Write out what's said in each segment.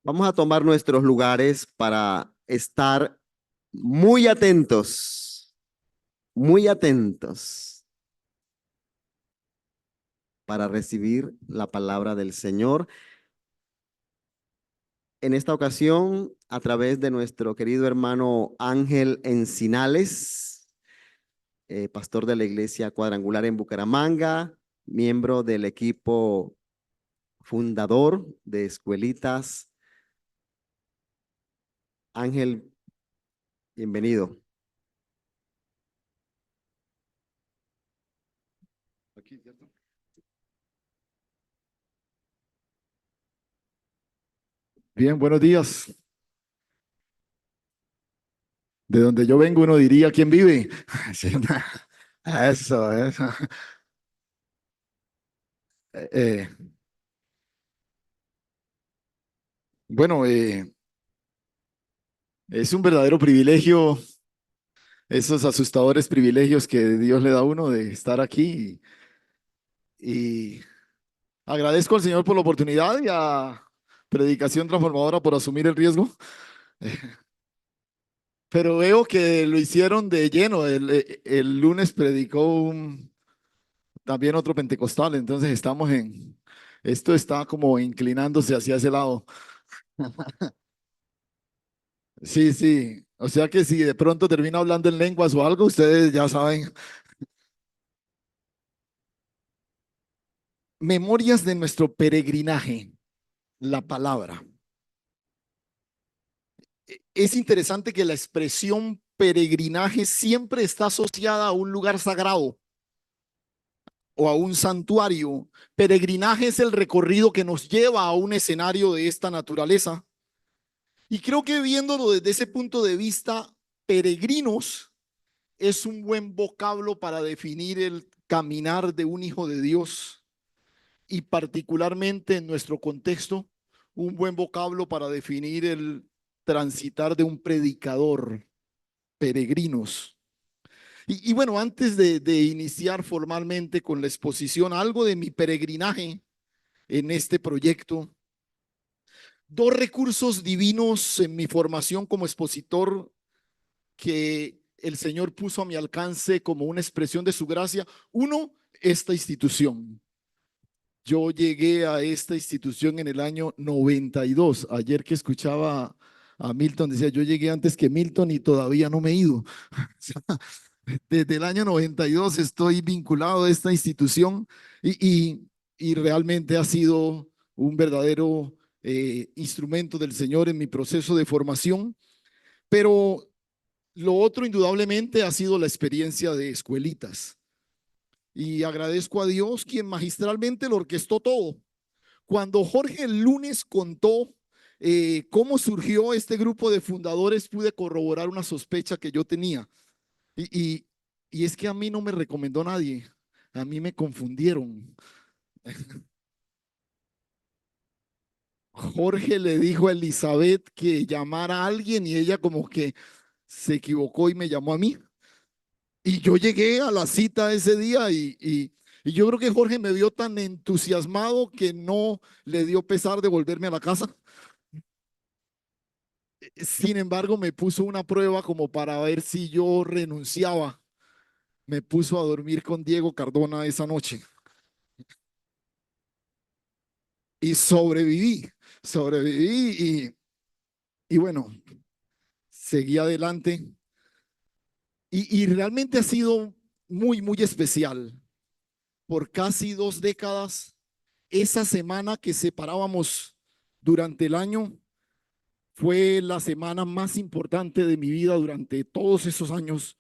Vamos a tomar nuestros lugares para estar muy atentos para recibir la palabra del Señor. En esta ocasión, a través de nuestro querido hermano Ángel Encinales, pastor de la Iglesia Cuadrangular en Bucaramanga, miembro del equipo fundador de Escuelitas. Ángel, bienvenido. Aquí, ¿cierto? Bien, buenos días. De donde yo vengo, uno diría, ¿quién vive? Sí, eso. Eh, eh, bueno, es un verdadero privilegio, esos asustadores privilegios que Dios le da a uno de estar aquí. Y agradezco al Señor por la oportunidad y a Predicación Transformadora por asumir el riesgo. Pero veo que lo hicieron de lleno. El lunes predicó también otro pentecostal, entonces esto está como inclinándose hacia ese lado. Sí, sí, o sea que si de pronto termina hablando en lenguas o algo, ustedes ya saben. Memorias de nuestro peregrinaje, la palabra. Es interesante que la expresión peregrinaje siempre está asociada a un lugar sagrado o a un santuario. Peregrinaje es el recorrido que nos lleva a un escenario de esta naturaleza. Y creo que viéndolo desde ese punto de vista, peregrinos es un buen vocablo para definir el caminar de un hijo de Dios y particularmente en nuestro contexto, un buen vocablo para definir el transitar de un predicador, peregrinos. Y bueno, antes de iniciar formalmente con la exposición, algo de mi peregrinaje en este proyecto, dos recursos divinos en mi formación como expositor que el Señor puso a mi alcance como una expresión de su gracia. Uno, esta institución. Yo llegué a esta institución en el año 92. Ayer que escuchaba a Milton, decía, yo llegué antes que Milton y todavía no me he ido. Desde el año 92 estoy vinculado a esta institución y realmente ha sido un verdadero instrumento del Señor en mi proceso de formación. Pero lo otro, indudablemente, ha sido la experiencia de Escuelitas. Y agradezco a Dios quien magistralmente lo orquestó todo. Cuando Jorge el lunes contó cómo surgió este grupo de fundadores, pude corroborar una sospecha que yo tenía. Y, y, y es que a mí no me recomendó nadie, a mí me confundieron. Jorge le dijo a Elizabeth que llamara a alguien y ella como que se equivocó y me llamó a mí. Y yo llegué a la cita ese día y yo creo que Jorge me vio tan entusiasmado que no le dio pesar de volverme a la casa. Sin embargo, me puso una prueba como para ver si yo renunciaba. Me puso a dormir con Diego Cardona esa noche y sobreviví y bueno, seguí adelante y realmente ha sido muy especial. Por casi 2 décadas, esa semana que separábamos durante el año fue la semana más importante de mi vida durante todos esos años,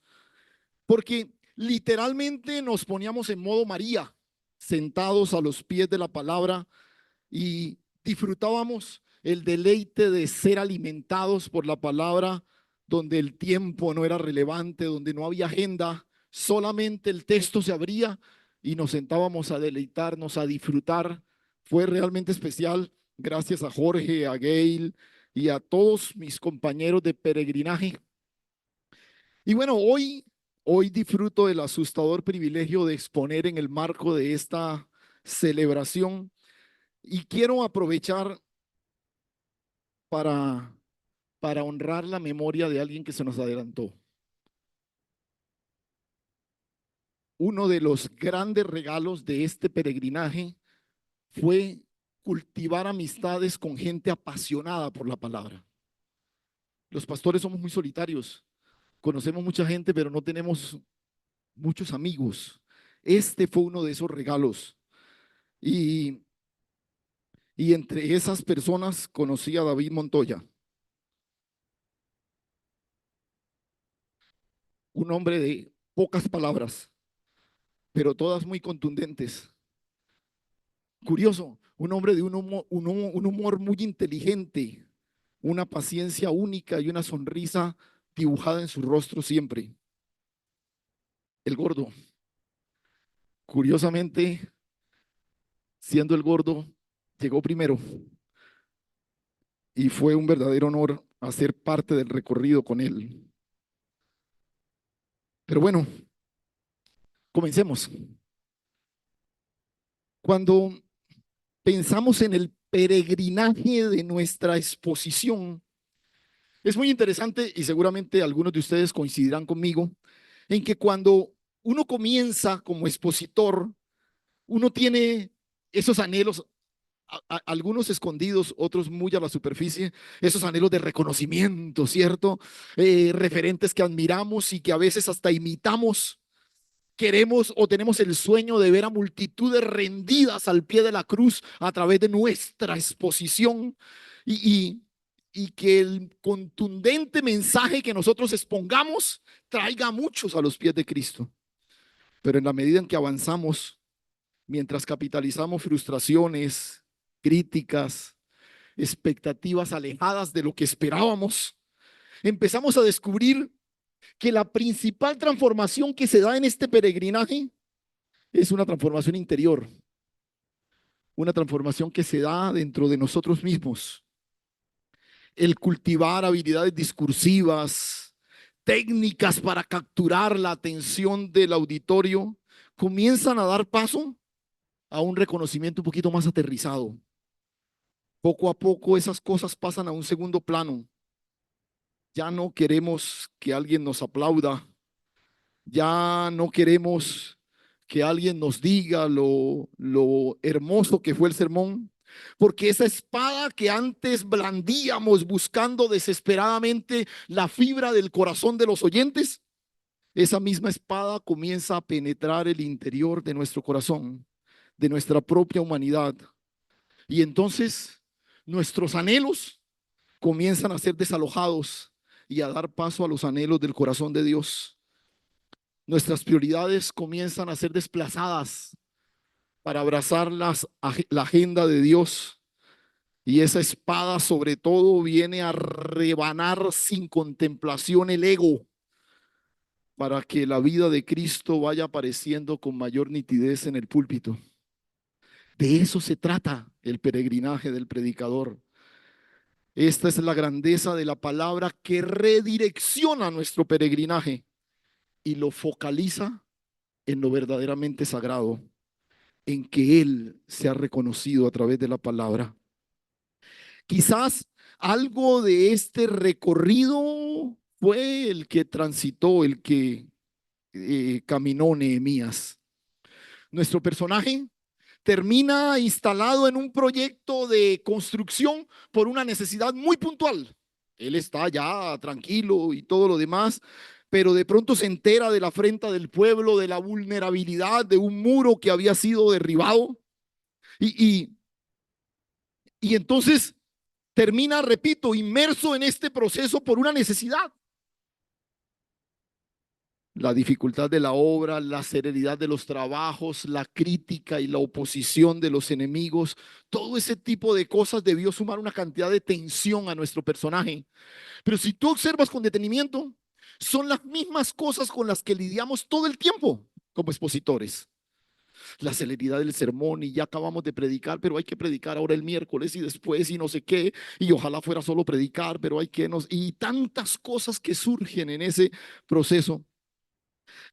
porque literalmente nos poníamos en modo María, sentados a los pies de la palabra y disfrutábamos el deleite de ser alimentados por la palabra, donde el tiempo no era relevante, donde no había agenda, solamente el texto se abría y nos sentábamos a deleitarnos, a disfrutar. Fue realmente especial, gracias a Jorge, a Gail y a todos mis compañeros de peregrinaje. Y bueno, hoy disfruto del asustador privilegio de exponer en el marco de esta celebración y quiero aprovechar para, para honrar la memoria de alguien que se nos adelantó. Uno de los grandes regalos de este peregrinaje fue cultivar amistades con gente apasionada por la palabra. Los pastores somos muy solitarios, conocemos mucha gente, pero no tenemos muchos amigos. Este fue uno de esos regalos. Y, y entre esas personas conocí a David Montoya, un hombre de pocas palabras, pero todas muy contundentes. Curioso, un hombre de un humor muy inteligente, una paciencia única y una sonrisa dibujada en su rostro siempre. El gordo, curiosamente, siendo el gordo, llegó primero y fue un verdadero honor hacer parte del recorrido con él. Pero bueno, comencemos. Cuando pensamos en el peregrinaje de nuestra exposición, es muy interesante y seguramente algunos de ustedes coincidirán conmigo en que cuando uno comienza como expositor, uno tiene esos anhelos, algunos escondidos, otros muy a la superficie, esos anhelos de reconocimiento, ¿cierto? Referentes que admiramos y que a veces hasta imitamos. Queremos o tenemos el sueño de ver a multitudes rendidas al pie de la cruz a través de nuestra exposición y, y que el contundente mensaje que nosotros expongamos traiga a muchos a los pies de Cristo. Pero en la medida en que avanzamos, mientras capitalizamos frustraciones, críticas, expectativas alejadas de lo que esperábamos, empezamos a descubrir que la principal transformación que se da en este peregrinaje es una transformación interior, una transformación que se da dentro de nosotros mismos. El cultivar habilidades discursivas, técnicas para capturar la atención del auditorio, comienzan a dar paso a un reconocimiento un poquito más aterrizado. Poco a poco esas cosas pasan a un segundo plano. Ya no queremos que alguien nos aplauda, ya no queremos que alguien nos diga lo hermoso que fue el sermón, porque esa espada que antes blandíamos buscando desesperadamente la fibra del corazón de los oyentes, esa misma espada comienza a penetrar el interior de nuestro corazón, de nuestra propia humanidad. Y entonces nuestros anhelos comienzan a ser desalojados y a dar paso a los anhelos del corazón de Dios. Nuestras prioridades comienzan a ser desplazadas para abrazar la agenda de Dios. Y esa espada sobre todo viene a rebanar sin contemplación el ego para que la vida de Cristo vaya apareciendo con mayor nitidez en el púlpito. De eso se trata el peregrinaje del predicador. Esta es la grandeza de la palabra que redirecciona nuestro peregrinaje y lo focaliza en lo verdaderamente sagrado, en que Él se ha reconocido a través de la palabra. Quizás algo de este recorrido fue el que transitó, el que caminó Nehemías. Nuestro personaje termina instalado en un proyecto de construcción por una necesidad muy puntual. Él está ya tranquilo y todo lo demás, pero de pronto se entera de la afrenta del pueblo, de la vulnerabilidad de un muro que había sido derribado y, y, y entonces termina, repito, inmerso en este proceso por una necesidad. La dificultad de la obra, la severidad de los trabajos, la crítica y la oposición de los enemigos, todo ese tipo de cosas debió sumar una cantidad de tensión a nuestro personaje. Pero si tú observas con detenimiento, son las mismas cosas con las que lidiamos todo el tiempo como expositores. La celeridad del sermón y ya acabamos de predicar, pero hay que predicar ahora el miércoles y después y no sé qué, y ojalá fuera solo predicar, pero hay que y tantas cosas que surgen en ese proceso.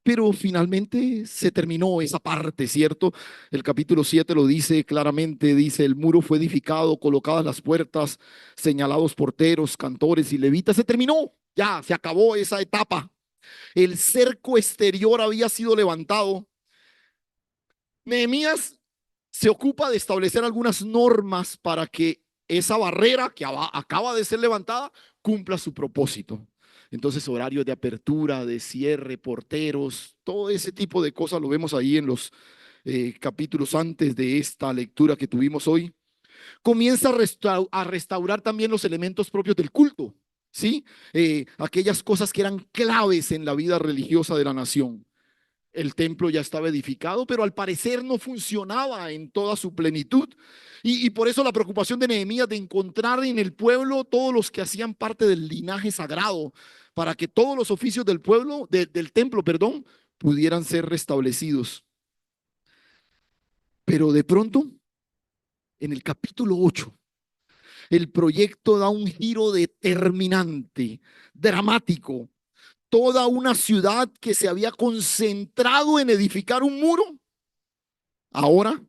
Pero finalmente se terminó esa parte, ¿cierto? El capítulo 7 lo dice claramente, dice, el muro fue edificado, colocadas las puertas, señalados porteros, cantores y levitas, se terminó, ya, se acabó esa etapa. El cerco exterior había sido levantado. Nehemías se ocupa de establecer algunas normas para que esa barrera que acaba de ser levantada cumpla su propósito. Entonces, horarios de apertura, de cierre, porteros, todo ese tipo de cosas lo vemos ahí en los capítulos antes de esta lectura que tuvimos hoy. Comienza a restaurar también los elementos propios del culto, ¿sí? Aquellas cosas que eran claves en la vida religiosa de la nación. El templo ya estaba edificado, pero al parecer no funcionaba en toda su plenitud. Y por eso la preocupación de Nehemías de encontrar en el pueblo todos los que hacían parte del linaje sagrado, para que todos los oficios del pueblo, del templo, perdón, pudieran ser restablecidos. Pero de pronto, en el capítulo 8, el proyecto da un giro determinante, dramático. Toda una ciudad que se había concentrado en edificar un muro, ahora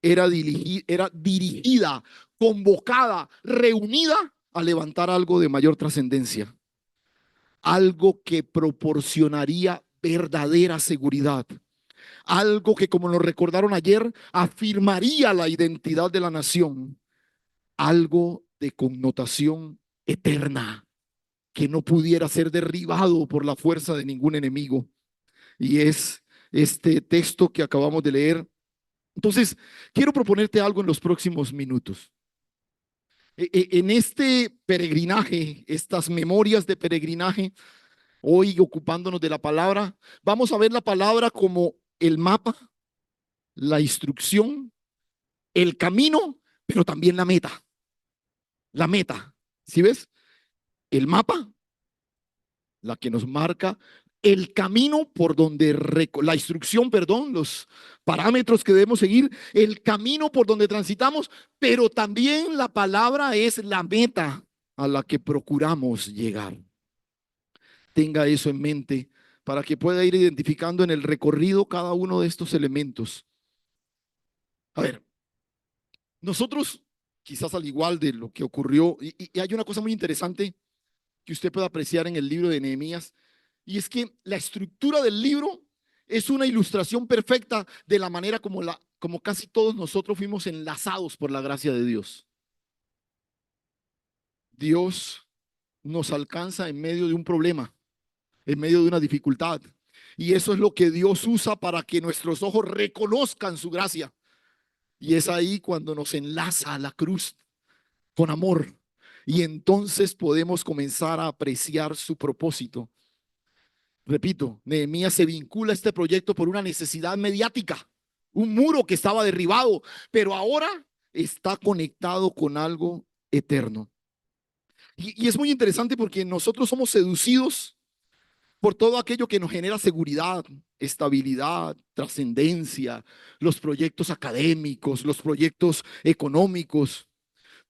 era dirigida, convocada, reunida a levantar algo de mayor trascendencia, algo que proporcionaría verdadera seguridad, algo que, como nos recordaron ayer, afirmaría la identidad de la nación, algo de connotación eterna que no pudiera ser derribado por la fuerza de ningún enemigo. Y es este texto que acabamos de leer. Entonces, quiero proponerte algo en los próximos minutos. En este peregrinaje, estas memorias de peregrinaje, hoy ocupándonos de la palabra, vamos a ver la palabra como el mapa, la instrucción, el camino, pero también la meta. La meta, ¿sí ves? El mapa, la que nos marca el camino por donde, la instrucción, perdón, los parámetros que debemos seguir, el camino por donde transitamos, pero también la palabra es la meta a la que procuramos llegar. Tenga eso en mente para que pueda ir identificando en el recorrido cada uno de estos elementos. A ver, nosotros, quizás al igual de lo que ocurrió, y hay una cosa muy interesante que usted puede apreciar en el libro de Nehemías, y es que la estructura del libro es una ilustración perfecta de la manera como casi todos nosotros fuimos enlazados por la gracia de Dios. Dios nos alcanza en medio de un problema, en medio de una dificultad. Y eso es lo que Dios usa para que nuestros ojos reconozcan su gracia. Y es ahí cuando nos enlaza a la cruz con amor. Y entonces podemos comenzar a apreciar su propósito. Repito, Nehemías se vincula a este proyecto por una necesidad mediática, un muro que estaba derribado, pero ahora está conectado con algo eterno. Y es muy interesante porque nosotros somos seducidos por todo aquello que nos genera seguridad, estabilidad, trascendencia, los proyectos académicos, los proyectos económicos,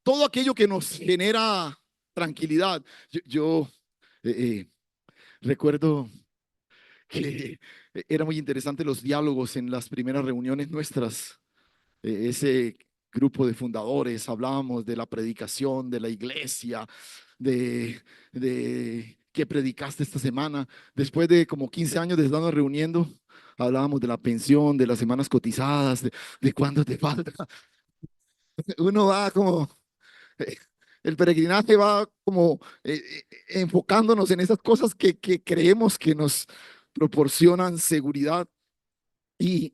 todo aquello que nos genera tranquilidad. Yo recuerdo que era muy interesante los diálogos en las primeras reuniones nuestras. Ese grupo de fundadores hablábamos de la predicación, de la iglesia, de qué predicaste esta semana. Después de como 15 años de estarnos reuniendo, hablábamos de la pensión, de las semanas cotizadas, de cuánto te falta. Uno va como, eh, el peregrinaje va como enfocándonos en esas cosas que creemos que nos proporcionan seguridad. Y,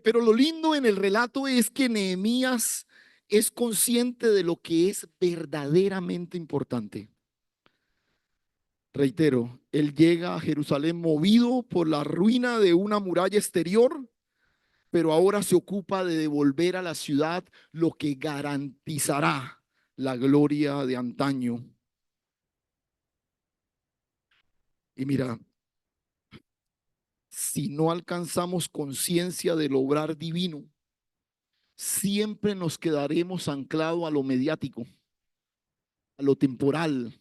pero lo lindo en el relato es que Nehemías es consciente de lo que es verdaderamente importante. Reitero, él llega a Jerusalén movido por la ruina de una muralla exterior, pero ahora se ocupa de devolver a la ciudad lo que garantizará la gloria de antaño. Y mira, si no alcanzamos conciencia del obrar divino, siempre nos quedaremos anclados a lo mediático, a lo temporal,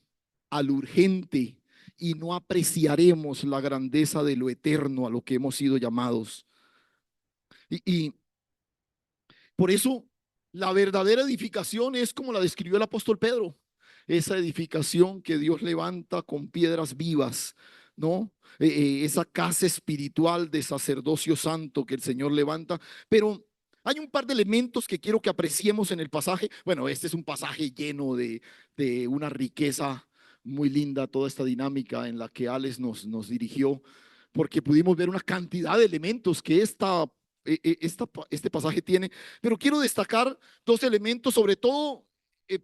a lo urgente, y no apreciaremos la grandeza de lo eterno a lo que hemos sido llamados. Y por eso la verdadera edificación es como la describió el apóstol Pedro, esa edificación que Dios levanta con piedras vivas, ¿no? Esa casa espiritual de sacerdocio santo que el Señor levanta. Pero hay un par de elementos que quiero que apreciemos en el pasaje. Bueno, este es un pasaje lleno de una riqueza muy linda, toda esta dinámica en la que Alex nos dirigió, porque pudimos ver una cantidad de elementos que este pasaje tiene. Pero quiero destacar dos elementos, sobre todo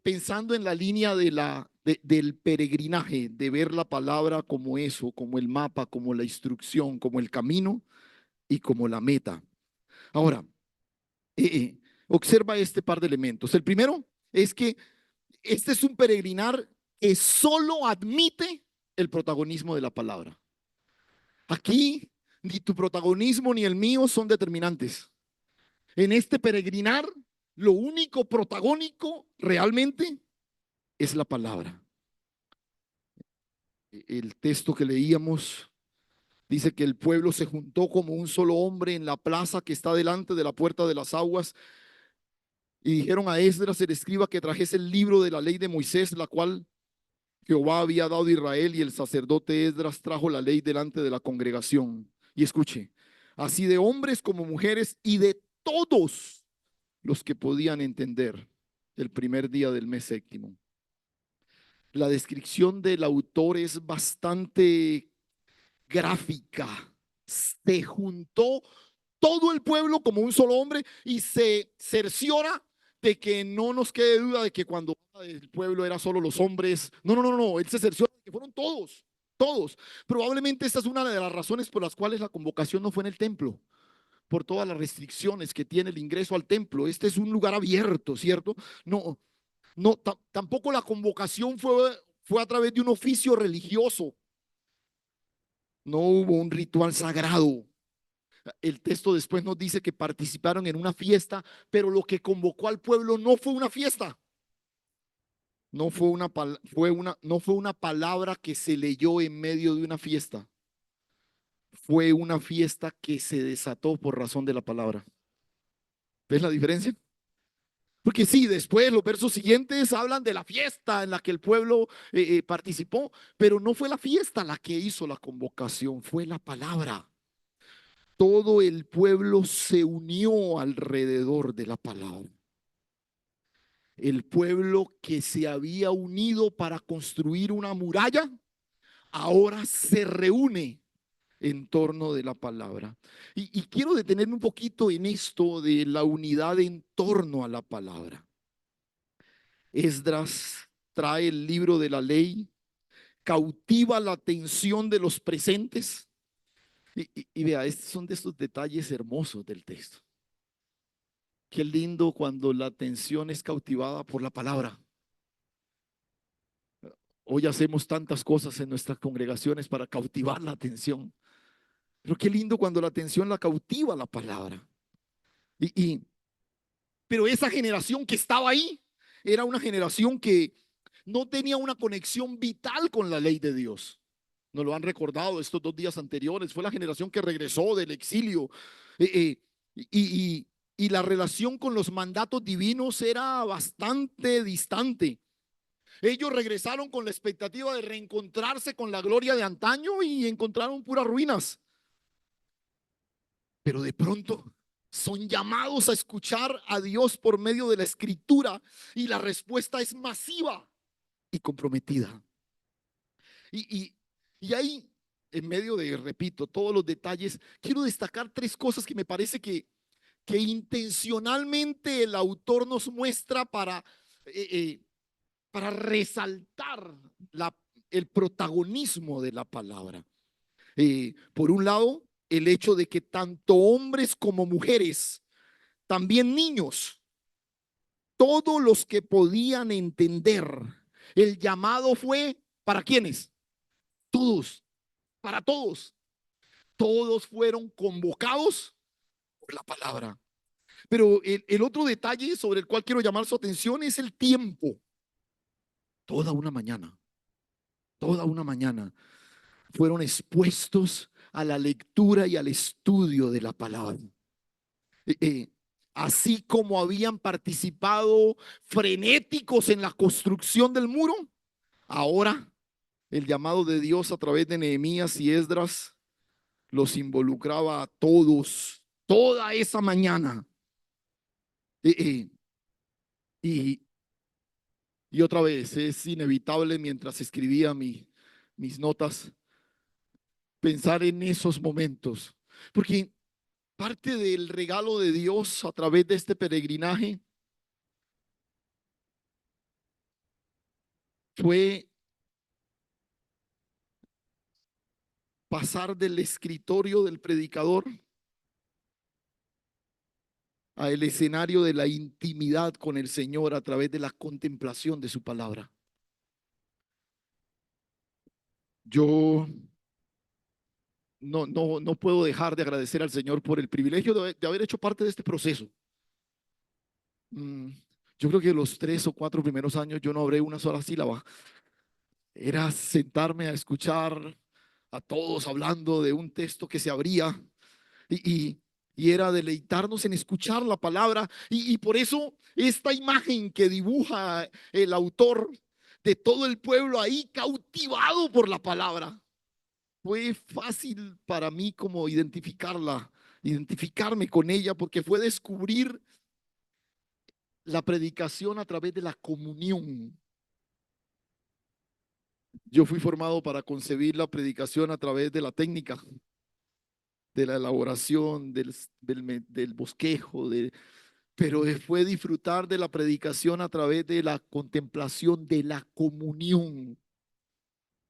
pensando en la línea del peregrinaje, de ver la palabra como eso, como el mapa, como la instrucción, como el camino y como la meta. Ahora, observa este par de elementos. El primero es que este es un peregrinar que solo admite el protagonismo de la palabra. Aquí ni tu protagonismo ni el mío son determinantes. En este peregrinar, lo único protagónico realmente es la palabra. El texto que leíamos dice que el pueblo se juntó como un solo hombre en la plaza que está delante de la puerta de las aguas y dijeron a Esdras el escriba que trajese el libro de la ley de Moisés, la cual Jehová había dado a Israel, y el sacerdote Esdras trajo la ley delante de la congregación. Y escuche, así de hombres como mujeres y de todos los que podían entender, el primer día del mes séptimo. La descripción del autor es bastante gráfica. Se juntó todo el pueblo como un solo hombre y se cerciora de que no nos quede duda de que cuando el pueblo era solo los hombres. No, no, no, no. Él se cerciora de que fueron todos, todos. Probablemente esta es una de las razones por las cuales la convocación no fue en el templo, por todas las restricciones que tiene el ingreso al templo. Este es un lugar abierto, ¿cierto? No, no, tampoco la convocación fue a través de un oficio religioso. No hubo un ritual sagrado. El texto después nos dice que participaron en una fiesta, pero lo que convocó al pueblo no fue una fiesta. No fue no fue una palabra que se leyó en medio de una fiesta. Fue una fiesta que se desató por razón de la palabra. ¿Ves la diferencia? Porque sí, después los versos siguientes hablan de la fiesta en la que el pueblo participó, pero no fue la fiesta la que hizo la convocación, fue la palabra. Todo el pueblo se unió alrededor de la palabra. El pueblo que se había unido para construir una muralla, ahora se reúne en torno de la palabra. Y quiero detenerme un poquito en esto de la unidad en torno a la palabra. Esdras trae el libro de la ley, cautiva la atención de los presentes. Y vea, estos son de estos detalles hermosos del texto. Qué lindo cuando la atención es cautivada por la palabra. Hoy hacemos tantas cosas en nuestras congregaciones para cautivar la atención. Pero qué lindo cuando la atención la cautiva la palabra. Pero esa generación que estaba ahí era una generación que no tenía una conexión vital con la ley de Dios. Nos lo han recordado estos 2 días anteriores. Fue la generación que regresó del exilio. Y la relación con los mandatos divinos era bastante distante. Ellos regresaron con la expectativa de reencontrarse con la gloria de antaño y encontraron puras ruinas. Pero de pronto son llamados a escuchar a Dios por medio de la escritura y la respuesta es masiva y comprometida. Y ahí, en medio de, repito, todos los detalles, quiero destacar 3 cosas que me parece que intencionalmente el autor nos muestra para resaltar el protagonismo de la palabra. Por un lado, el hecho de que tanto hombres como mujeres, también niños, todos los que podían entender, el llamado fue ¿para quiénes? Todos, para todos. Todos fueron convocados por la palabra. Pero el otro detalle sobre el cual quiero llamar su atención es el tiempo. Toda una mañana. Toda una mañana. fueron expuestos a la lectura y al estudio de la palabra. Eh, eh, Así como habían participado frenéticos en la construcción del muro, ahora el llamado de Dios a través de Nehemías y Esdras los involucraba a todos, toda esa mañana. Eh, eh, y, y otra vez, es inevitable mientras escribía mis notas, pensar en esos momentos, porque parte del regalo de Dios a través de este peregrinaje fue pasar del escritorio del predicador a el escenario de la intimidad con el Señor a través de la contemplación de su palabra. Yo no puedo dejar de agradecer al Señor por el privilegio de haber hecho parte de este proceso. Mm, Yo creo que los 3 o 4 primeros años yo no hablé una sola sílaba. Era sentarme a escuchar a todos hablando de un texto que se abría y, y, y era deleitarnos en escuchar la palabra. Y por eso esta imagen que dibuja el autor de todo el pueblo ahí cautivado por la palabra, fue fácil para mí como identificarla, identificarme con ella, porque fue descubrir la predicación a través de la comunión. Yo fui formado para concebir la predicación a través de la técnica, de la elaboración, del bosquejo, pero fue disfrutar de la predicación a través de la contemplación, de la comunión.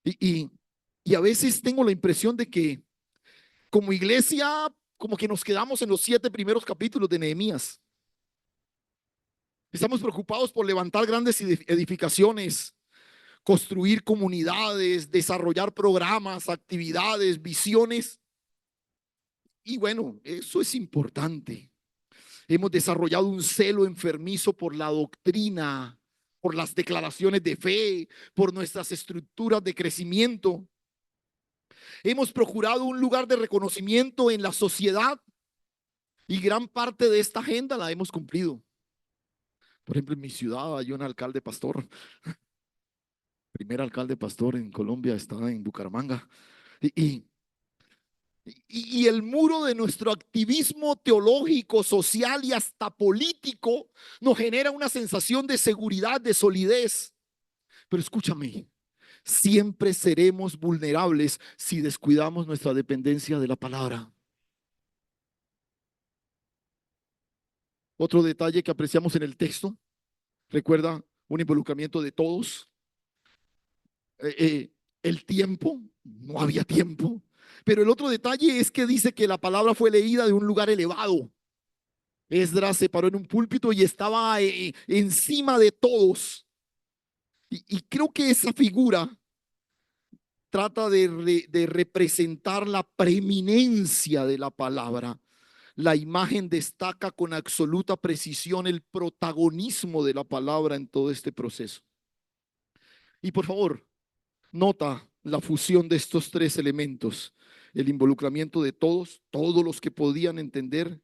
Y, y, y a veces tengo la impresión de que como iglesia, como que nos quedamos en los 7 primeros capítulos de Nehemías. Estamos preocupados por levantar grandes edificaciones, construir comunidades, desarrollar programas, actividades, visiones. Y bueno, eso es importante. Hemos desarrollado un celo enfermizo por la doctrina, por las declaraciones de fe, por nuestras estructuras de crecimiento. Hemos procurado un lugar de reconocimiento en la sociedad y gran parte de esta agenda la hemos cumplido. Por ejemplo, en mi ciudad hay un alcalde pastor, primer alcalde pastor en Colombia, está en Bucaramanga. Y, y, y el muro de nuestro activismo teológico, social y hasta político nos genera una sensación de seguridad, de solidez. Pero escúchame, siempre seremos vulnerables si descuidamos nuestra dependencia de la palabra. Otro detalle que apreciamos en el texto, recuerda un involucramiento de todos. El tiempo, no había tiempo. Pero el otro detalle es que dice que la palabra fue leída de un lugar elevado. Esdras se paró en un púlpito y estaba encima de todos. Y creo que esa figura trata de representar la preeminencia de la palabra. La imagen destaca con absoluta precisión el protagonismo de la palabra en todo este proceso. Y por favor, nota la fusión de estos 3 elementos: el involucramiento de todos, todos los que podían entender,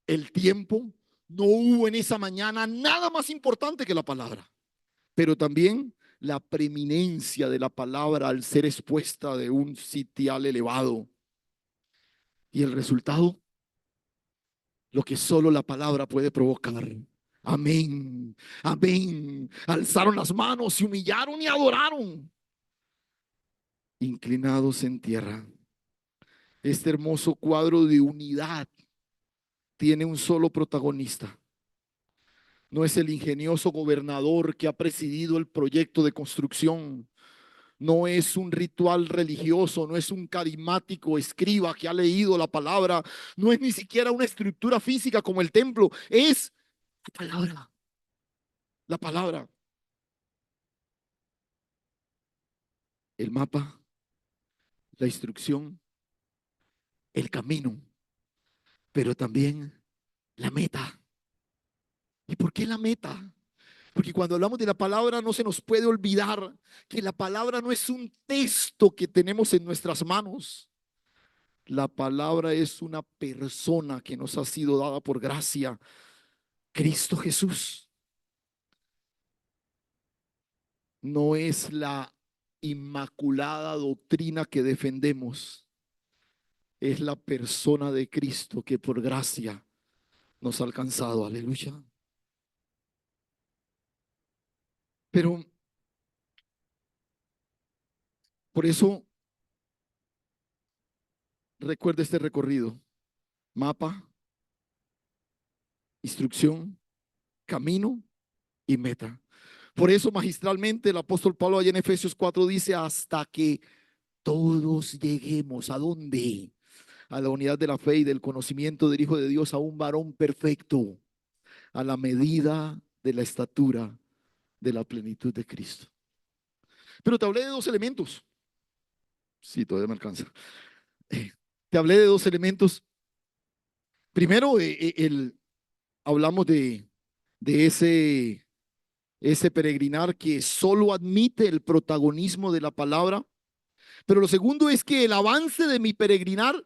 el tiempo. No hubo en esa mañana nada más importante que la palabra, pero también la preeminencia de la palabra al ser expuesta de un sitial elevado. Y el resultado, lo que solo la palabra puede provocar. Amén, amén. Alzaron las manos, se humillaron y adoraron, inclinados en tierra. Este hermoso cuadro de unidad tiene un solo protagonista. No es el ingenioso gobernador que ha presidido el proyecto de construcción. No es un ritual religioso, no es un carismático escriba que ha leído la palabra, no es ni siquiera una estructura física como el templo, es la palabra. La palabra. El mapa, la instrucción, el camino, pero también la meta. ¿Y por qué la meta? Porque cuando hablamos de la palabra no se nos puede olvidar que la palabra no es un texto que tenemos en nuestras manos. La palabra es una persona que nos ha sido dada por gracia, Cristo Jesús. No es la inmaculada doctrina que defendemos, es la persona de Cristo que por gracia nos ha alcanzado. Aleluya. Pero por eso recuerda este recorrido: mapa, instrucción, camino y meta. Por eso magistralmente el apóstol Pablo allá en Efesios 4 dice: hasta que todos lleguemos ¿a dónde? A la unidad de la fe y del conocimiento del Hijo de Dios, a un varón perfecto, a la medida de la estatura de la plenitud de Cristo. Pero te hablé de dos elementos. Sí, todavía me alcanza. Te hablé de dos elementos. Primero, hablamos de ese peregrinar que solo admite el protagonismo de la palabra. Pero lo segundo es que el avance de mi peregrinar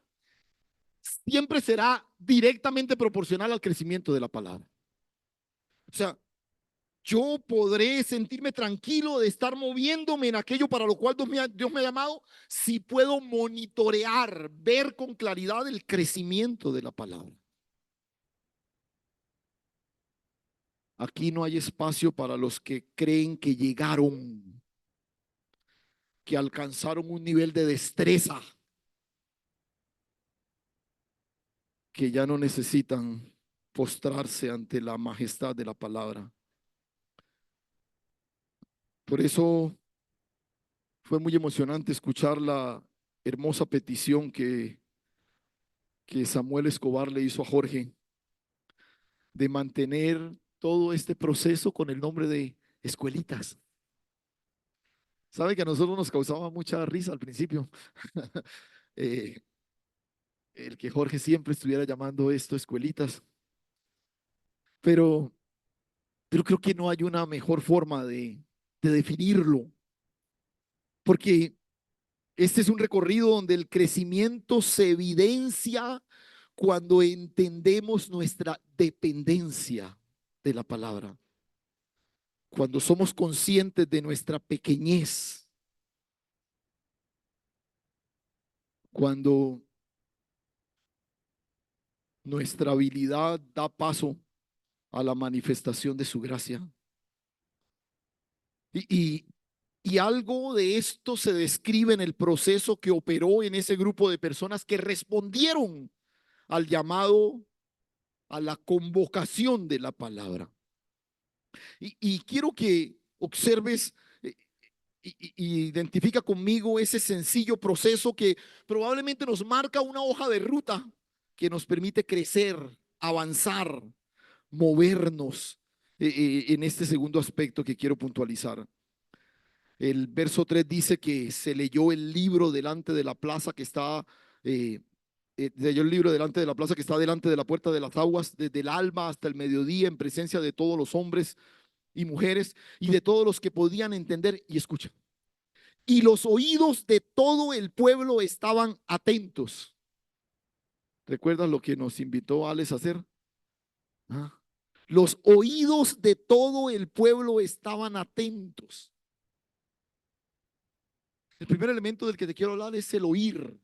siempre será directamente proporcional al crecimiento de la palabra. O sea, yo podré sentirme tranquilo de estar moviéndome en aquello para lo cual Dios me ha llamado, si puedo monitorear, ver con claridad el crecimiento de la palabra. Aquí no hay espacio para los que creen que llegaron, que alcanzaron un nivel de destreza, que ya no necesitan postrarse ante la majestad de la palabra. Por eso fue muy emocionante escuchar la hermosa petición que Samuel Escobar le hizo a Jorge, de mantener todo este proceso con el nombre de escuelitas. Sabe que a nosotros nos causaba mucha risa al principio, eh, el que Jorge siempre estuviera llamando esto escuelitas, pero, pero creo que no hay una mejor forma de definirlo, porque este es un recorrido donde el crecimiento se evidencia cuando entendemos nuestra dependencia de la palabra, cuando somos conscientes de nuestra pequeñez, cuando nuestra habilidad da paso a la manifestación de su gracia. Y, y algo de esto se describe en el proceso que operó en ese grupo de personas que respondieron al llamado, a la convocación de la palabra. Y quiero que observes y identifica conmigo ese sencillo proceso que probablemente nos marca una hoja de ruta que nos permite crecer, avanzar, movernos en este segundo aspecto que quiero puntualizar. El verso 3 dice que se leyó el libro delante de la plaza que está, leyó el libro delante de la plaza que está delante de la puerta de las aguas, desde el alba hasta el mediodía, en presencia de todos los hombres y mujeres y de todos los que podían entender. Y escucha, y los oídos de todo el pueblo estaban atentos. ¿Recuerdas lo que nos invitó Alex a hacer? ¿Ah? Los oídos de todo el pueblo estaban atentos. El primer elemento del que te quiero hablar es el oír.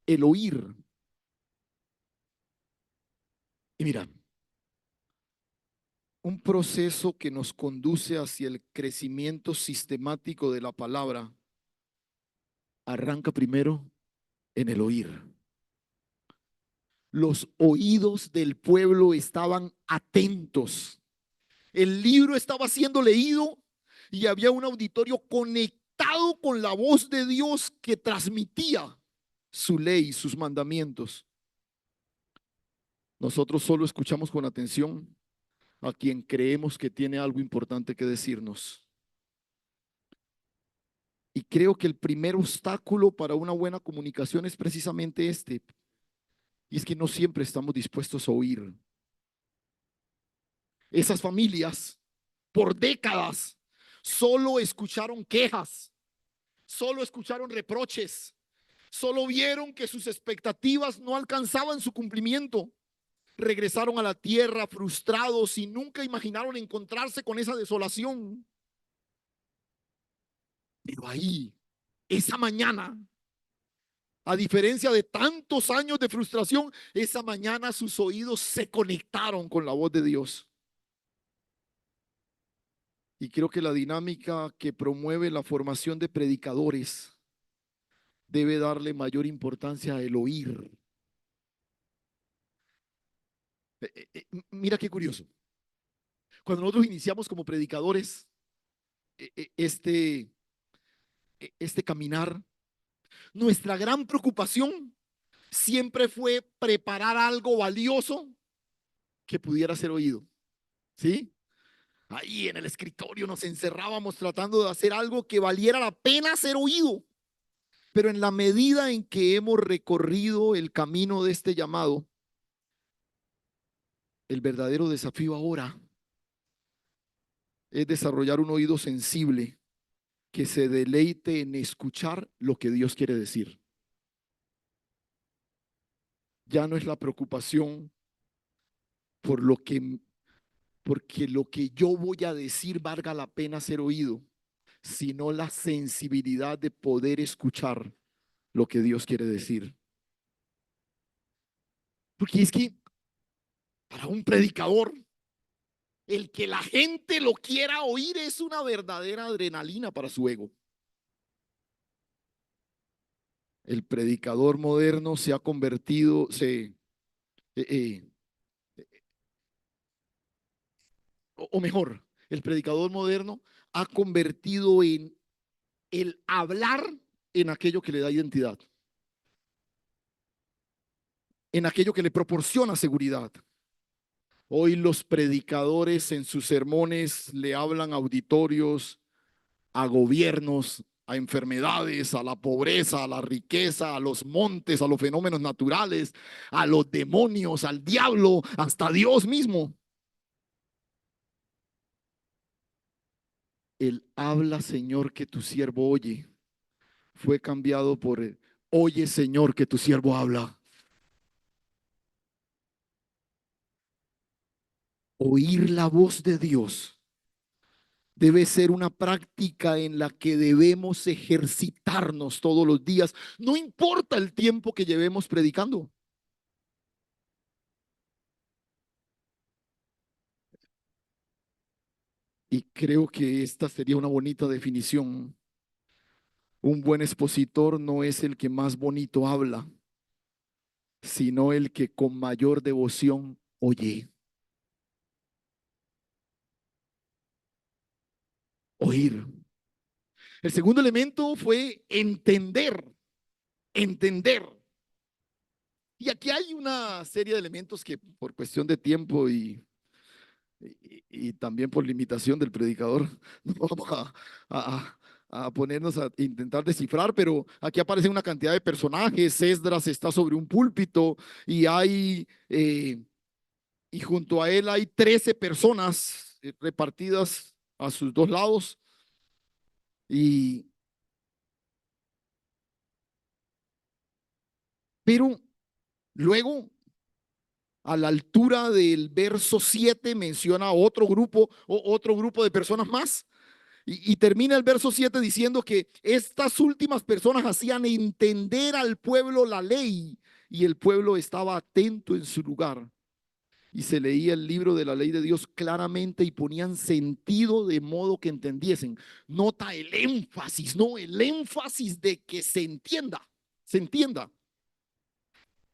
El oír. Y mira, un proceso que nos conduce hacia el crecimiento sistemático de la palabra arranca primero en el oír. Los oídos del pueblo estaban atentos. El libro estaba siendo leído y había un auditorio conectado con la voz de Dios que transmitía su ley, sus mandamientos. Nosotros solo escuchamos con atención a quien creemos que tiene algo importante que decirnos. Y creo que el primer obstáculo para una buena comunicación es precisamente este, y es que no siempre estamos dispuestos a oír. Esas familias por décadas, solo escucharon quejas, solo escucharon reproches, solo vieron que sus expectativas no alcanzaban su cumplimiento. Regresaron a la tierra frustrados y nunca imaginaron encontrarse con esa desolación. Pero ahí, esa mañana, a diferencia de tantos años de frustración, esa mañana sus oídos se conectaron con la voz de Dios. Y creo que la dinámica que promueve la formación de predicadores debe darle mayor importancia al oír. Mira qué curioso. Cuando nosotros iniciamos como predicadores, eh, eh, este, este caminar, nuestra gran preocupación siempre fue preparar algo valioso que pudiera ser oído. ¿Sí? Ahí en el escritorio nos encerrábamos tratando de hacer algo que valiera la pena ser oído. Pero en la medida en que hemos recorrido el camino de este llamado, el verdadero desafío ahora es desarrollar un oído sensible que se deleite en escuchar lo que Dios quiere decir. Ya no es la preocupación por porque lo que yo voy a decir valga la pena ser oído, sino la sensibilidad de poder escuchar lo que Dios quiere decir. Porque es que para un predicador, el que la gente lo quiera oír es una verdadera adrenalina para su ego. El predicador moderno se ha convertido, o mejor, el predicador moderno ha convertido en el hablar en aquello que le da identidad, en aquello que le proporciona seguridad. Hoy los predicadores en sus sermones le hablan a auditorios, a gobiernos, a enfermedades, a la pobreza, a la riqueza, a los montes, a los fenómenos naturales, a los demonios, al diablo, hasta Dios mismo. El habla, Señor, que tu siervo oye, fue cambiado por el oye, Señor, que tu siervo habla. Oír la voz de Dios debe ser una práctica en la que debemos ejercitarnos todos los días, no importa el tiempo que llevemos predicando. Y creo que esta sería una bonita definición. Un buen expositor no es el que más bonito habla, sino el que con mayor devoción oye. Oír. El segundo elemento fue entender, entender. Y aquí hay una serie de elementos que por cuestión de tiempo y también por limitación del predicador, no vamos a, a ponernos a intentar descifrar, pero aquí aparece una cantidad de personajes. Esdras está sobre un púlpito y y junto a él hay 13 personas repartidas a sus dos lados. Y, pero luego, a la altura del verso 7 menciona otro grupo de personas más. Y termina el verso 7 diciendo que estas últimas personas hacían entender al pueblo la ley y el pueblo estaba atento en su lugar. Y se leía el libro de la ley de Dios claramente y ponían sentido de modo que entendiesen. Nota el énfasis, ¿no? El énfasis de que se entienda, se entienda.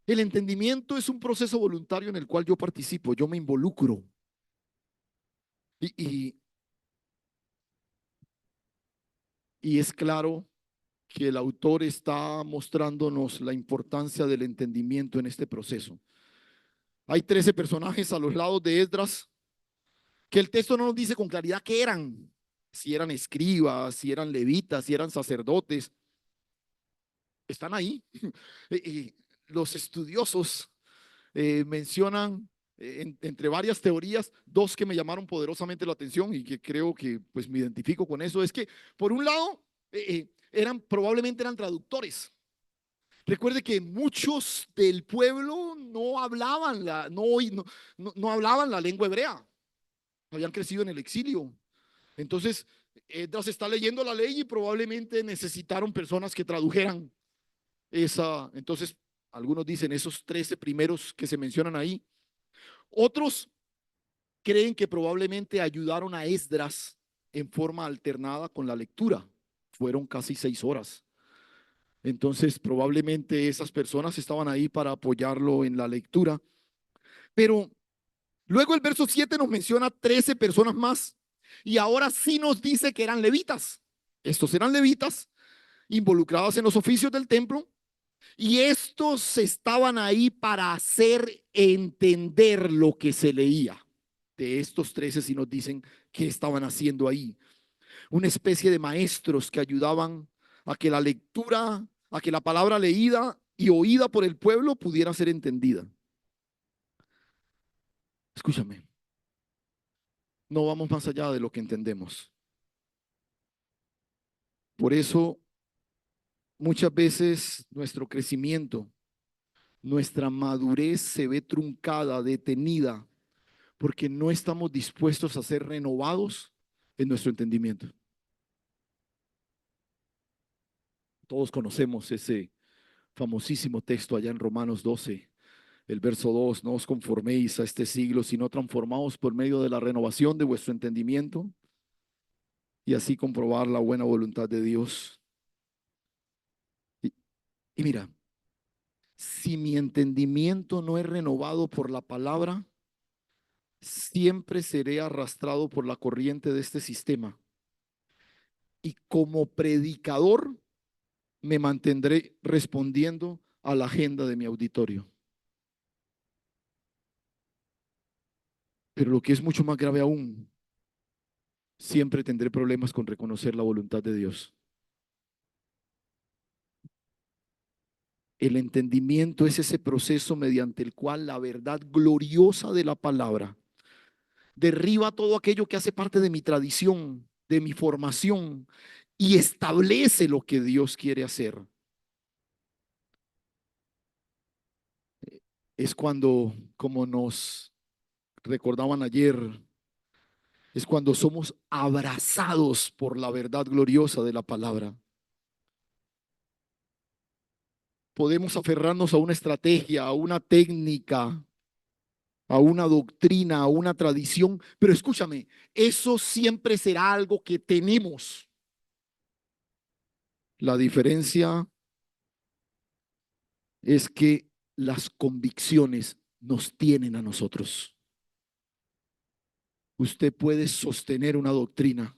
El entendimiento es un proceso voluntario en el cual yo participo, yo me involucro. Y, y, y es claro que el autor está mostrándonos la importancia del entendimiento en este proceso. Hay 13 personajes a los lados de Esdras que el texto no nos dice con claridad qué eran, si eran escribas, si eran levitas, si eran sacerdotes. Están ahí. Los estudiosos mencionan entre varias teorías, dos que me llamaron poderosamente la atención y que creo que pues me identifico con eso, es que por un lado probablemente eran traductores. Recuerde que muchos del pueblo no hablaban no hablaban la lengua hebrea, habían crecido en el exilio. Entonces, Esdras está leyendo la ley y probablemente necesitaron personas que tradujeran esa. Entonces, algunos dicen esos 13 primeros que se mencionan ahí. Otros creen que probablemente ayudaron a Esdras en forma alternada con la lectura. Fueron casi 6 horas. Entonces, probablemente esas personas estaban ahí para apoyarlo en la lectura. Pero luego el verso 7 nos menciona 13 personas más. Y ahora sí nos dice que eran levitas. Estos eran levitas involucrados en los oficios del templo. Y estos estaban ahí para hacer entender lo que se leía. De estos 13 sí nos dicen que estaban haciendo ahí. Una especie de maestros que ayudaban a que la lectura, a que la palabra leída y oída por el pueblo pudiera ser entendida. Escúchame, no vamos más allá de lo que entendemos. Por eso, muchas veces nuestro crecimiento, nuestra madurez se ve truncada, detenida, porque no estamos dispuestos a ser renovados en nuestro entendimiento. Todos conocemos ese famosísimo texto allá en Romanos 12, el verso 2: no os conforméis a este siglo, sino transformaos por medio de la renovación de vuestro entendimiento, y así comprobar la buena voluntad de Dios. Y, y mira, si mi entendimiento no es renovado por la palabra, siempre seré arrastrado por la corriente de este sistema. Y como predicador me mantendré respondiendo a la agenda de mi auditorio. Pero lo que es mucho más grave aún, siempre tendré problemas con reconocer la voluntad de Dios. El entendimiento es ese proceso mediante el cual la verdad gloriosa de la palabra derriba todo aquello que hace parte de mi tradición, de mi formación, y establece lo que Dios quiere hacer. Es cuando, como nos recordaban ayer, es cuando somos abrazados por la verdad gloriosa de la palabra. Podemos aferrarnos a una estrategia, a una técnica, a una doctrina, a una tradición, pero escúchame, eso siempre será algo que tenemos. La diferencia es que las convicciones nos tienen a nosotros. Usted puede sostener una doctrina,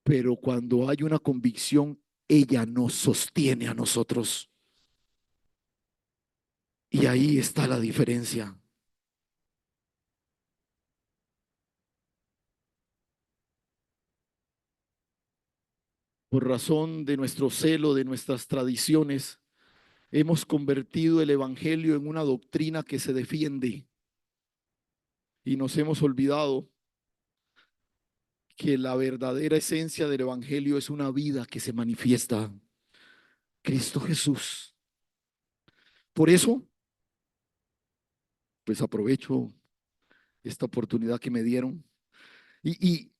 pero cuando hay una convicción, ella nos sostiene a nosotros. Y ahí está la diferencia. Por razón de nuestro celo, de nuestras tradiciones, hemos convertido el evangelio en una doctrina que se defiende y nos hemos olvidado que la verdadera esencia del evangelio es una vida que se manifiesta, Cristo Jesús. Por eso, pues aprovecho esta oportunidad que me dieron y, y,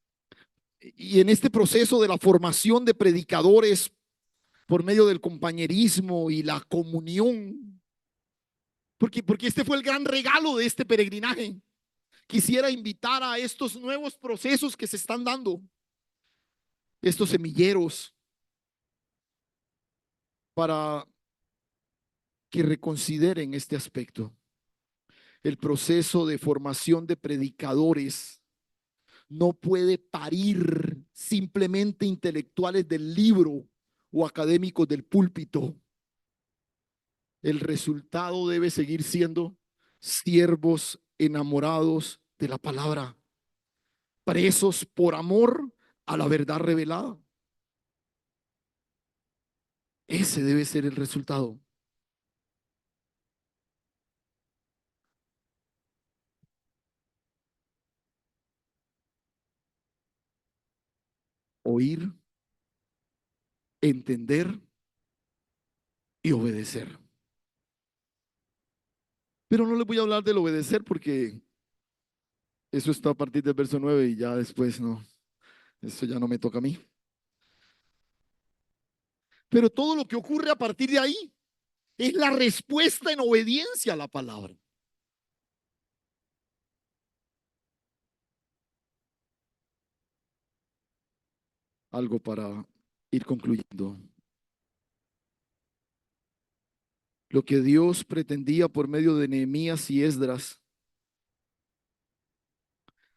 y en este proceso de la formación de predicadores por medio del compañerismo y la comunión, porque este fue el gran regalo de este peregrinaje. Quisiera invitar a estos nuevos procesos que se están dando, estos semilleros, para que reconsideren este aspecto. El proceso de formación de predicadores no puede parir simplemente intelectuales del libro o académicos del púlpito. El resultado debe seguir siendo siervos enamorados de la palabra, presos por amor a la verdad revelada. Ese debe ser el resultado. oír, entender y obedecer. Pero no les voy a hablar del obedecer porque eso está a partir del verso 9 y ya después no, eso ya no me toca a mí. Pero todo lo que ocurre a partir de ahí es la respuesta en obediencia a la palabra. Algo para ir concluyendo. Lo que Dios pretendía por medio de Nehemías y Esdras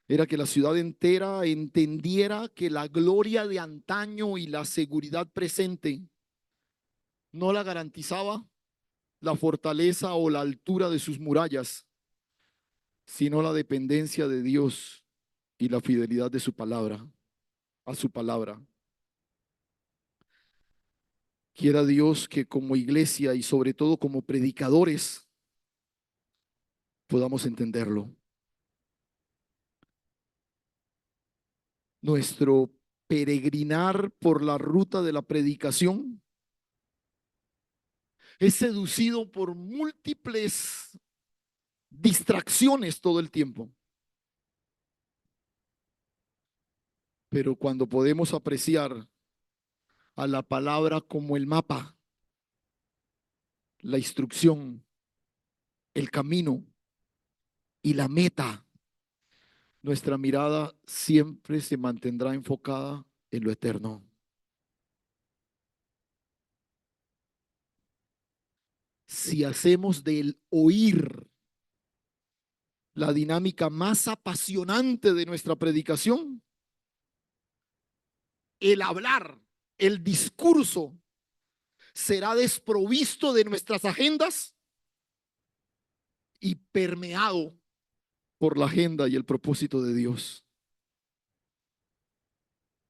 era que la ciudad entera entendiera que la gloria de antaño y la seguridad presente no la garantizaba la fortaleza o la altura de sus murallas, sino la dependencia de Dios y la fidelidad de su palabra, a su palabra. Quiera Dios que como iglesia y sobre todo como predicadores podamos entenderlo. Nuestro peregrinar por la ruta de la predicación es seducido por múltiples distracciones todo el tiempo. Pero cuando podemos apreciar a la palabra como el mapa, la instrucción, el camino y la meta, nuestra mirada siempre se mantendrá enfocada en lo eterno. Si hacemos del oír la dinámica más apasionante de nuestra predicación, el hablar, el discurso será desprovisto de nuestras agendas y permeado por la agenda y el propósito de Dios.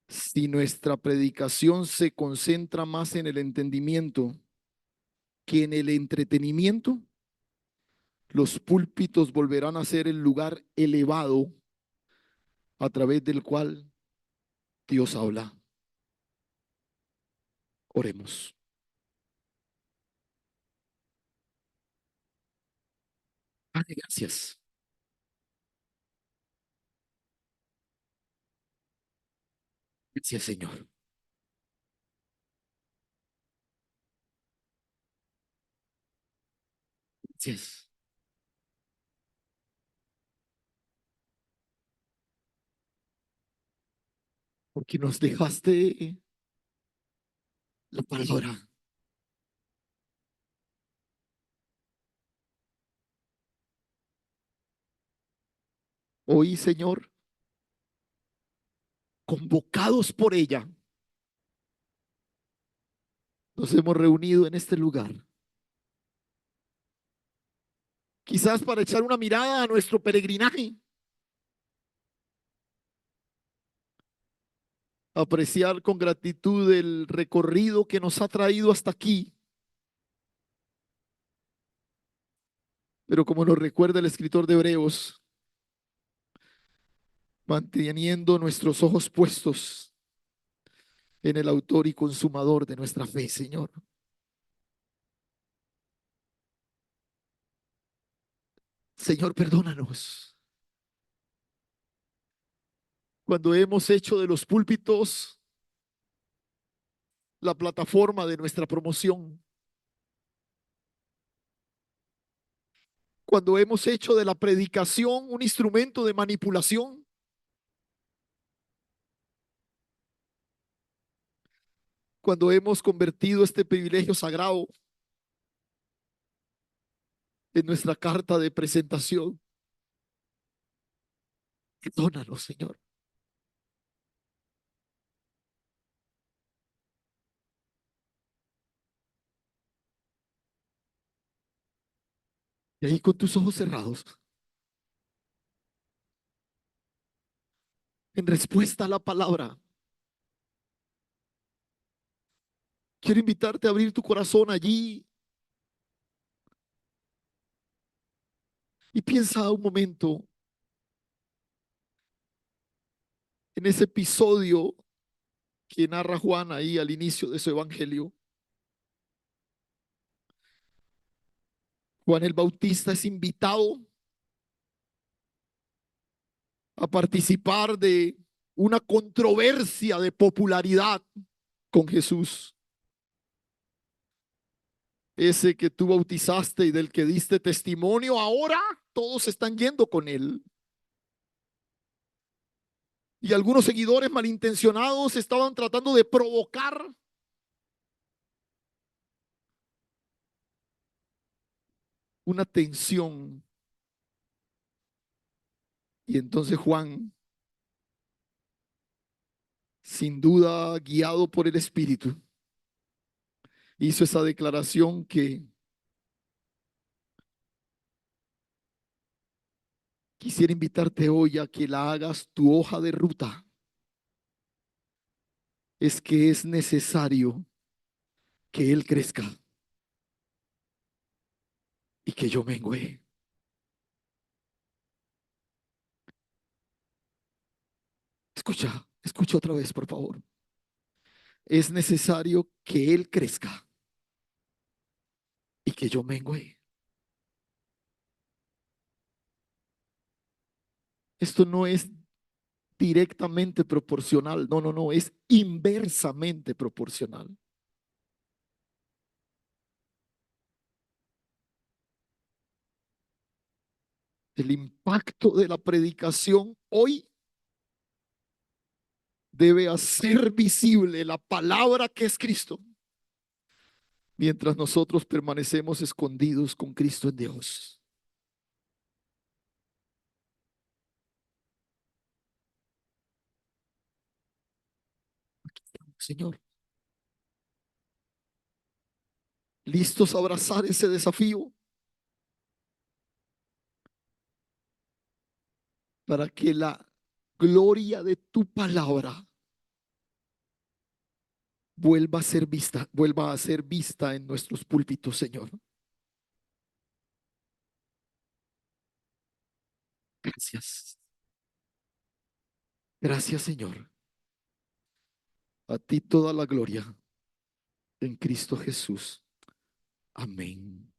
Si nuestra predicación se concentra más en el entendimiento que en el entretenimiento, los púlpitos volverán a ser el lugar elevado a través del cual Dios habla. Oremos. Padre, gracias. Gracias, Señor. Gracias. Porque nos dejaste la palabra. Hoy, Señor, convocados por ella, nos hemos reunido en este lugar. Quizás para echar una mirada a nuestro peregrinaje, apreciar con gratitud el recorrido que nos ha traído hasta aquí. Pero como nos recuerda el escritor de Hebreos, manteniendo nuestros ojos puestos en el autor y consumador de nuestra fe, Señor. Señor, perdónanos cuando hemos hecho de los púlpitos la plataforma de nuestra promoción, cuando hemos hecho de la predicación un instrumento de manipulación, cuando hemos convertido este privilegio sagrado en nuestra carta de presentación. Perdónanos, Señor. Y ahí con tus ojos cerrados, en respuesta a la palabra, quiero invitarte a abrir tu corazón allí y piensa un momento en ese episodio que narra Juan ahí al inicio de su evangelio. Juan el Bautista es invitado a participar de una controversia de popularidad con Jesús. Ese que tú bautizaste y del que diste testimonio, ahora todos están yendo con él. Y algunos seguidores malintencionados estaban tratando de provocar una tensión. Y entonces Juan, sin duda guiado por el Espíritu, hizo esa declaración que quisiera invitarte hoy a que la hagas tu hoja de ruta. Es que es necesario que Él crezca y que yo mengüe. Escucha, escucha otra vez, por favor. Es necesario que Él crezca y que yo mengüe. Esto no es directamente proporcional, no, no, no, es inversamente proporcional. El impacto de la predicación hoy debe hacer visible la palabra que es Cristo, mientras nosotros permanecemos escondidos con Cristo en Dios. Señor, listos a abrazar ese desafío para que la gloria de tu palabra vuelva a ser vista en nuestros púlpitos, Señor. Gracias. Gracias, Señor. A ti toda la gloria en Cristo Jesús. Amén.